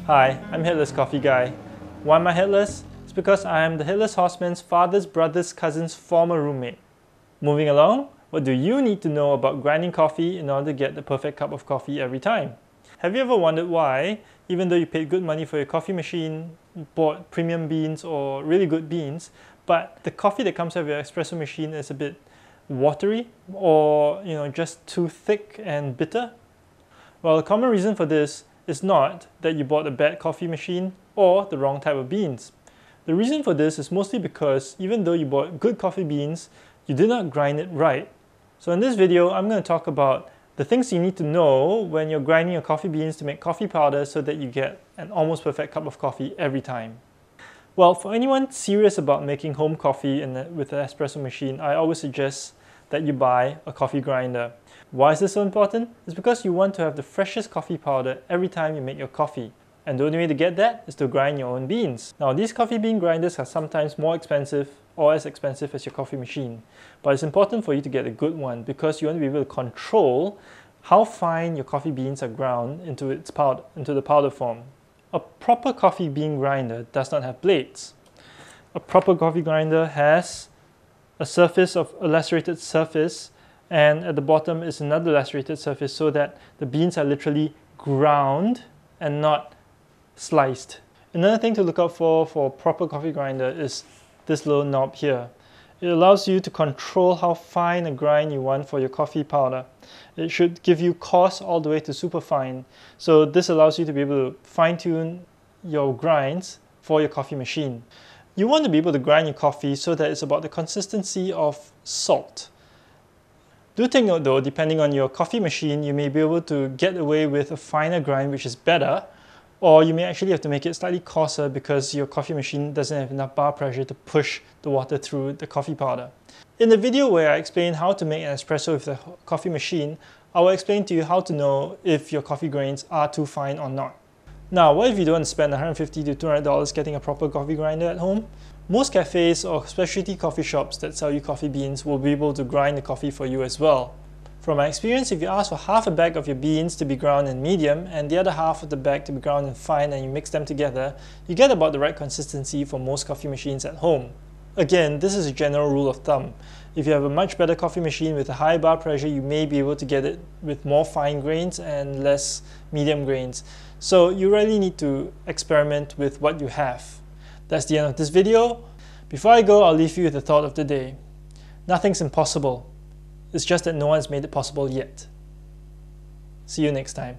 Hi, I'm Hitless Coffee Guy. Why am I hitless? It's because I am the Hitless Horseman's father's brother's cousin's former roommate. Moving along, what do you need to know about grinding coffee in order to get the perfect cup of coffee every time? Have you ever wondered why, even though you paid good money for your coffee machine, bought premium beans or really good beans, but the coffee that comes out of your espresso machine is a bit watery or just too thick and bitter? Well, a common reason for this is not that you bought a bad coffee machine or the wrong type of beans. The reason for this is mostly because even though you bought good coffee beans, you did not grind it right. So in this video, I'm going to talk about the things you need to know when you're grinding your coffee beans to make coffee powder so that you get an almost perfect cup of coffee every time. Well, for anyone serious about making home coffee with an espresso machine, I always suggest that you buy a coffee grinder. Why is this so important? It's because you want to have the freshest coffee powder every time you make your coffee. And the only way to get that is to grind your own beans. Now, these coffee bean grinders are sometimes more expensive or as expensive as your coffee machine. But it's important for you to get a good one because you want to be able to control how fine your coffee beans are ground into the powder form. A proper coffee bean grinder does not have blades. A proper coffee grinder has a lacerated surface, and at the bottom is another lacerated surface so that the beans are literally ground and not sliced. Another thing to look out for a proper coffee grinder is this little knob here. It allows you to control how fine a grind you want for your coffee powder. It should give you coarse all the way to super fine. So this allows you to be able to fine-tune your grinds for your coffee machine. You want to be able to grind your coffee so that it's about the consistency of salt. Do take note though, depending on your coffee machine, you may be able to get away with a finer grind which is better, or you may actually have to make it slightly coarser because your coffee machine doesn't have enough bar pressure to push the water through the coffee powder. In the video where I explain how to make an espresso with a coffee machine, I will explain to you how to know if your coffee grains are too fine or not. Now, what if you don't want to spend $150 to $200 getting a proper coffee grinder at home? Most cafes or specialty coffee shops that sell you coffee beans will be able to grind the coffee for you as well. From my experience, if you ask for half a bag of your beans to be ground in medium and the other half of the bag to be ground in fine and you mix them together, you get about the right consistency for most coffee machines at home. Again, this is a general rule of thumb. If you have a much better coffee machine with a high bar pressure, you may be able to get it with more fine grains and less medium grains. So you really need to experiment with what you have. That's the end of this video. Before I go, I'll leave you with the thought of the day. Nothing's impossible. It's just that no one's made it possible yet. See you next time.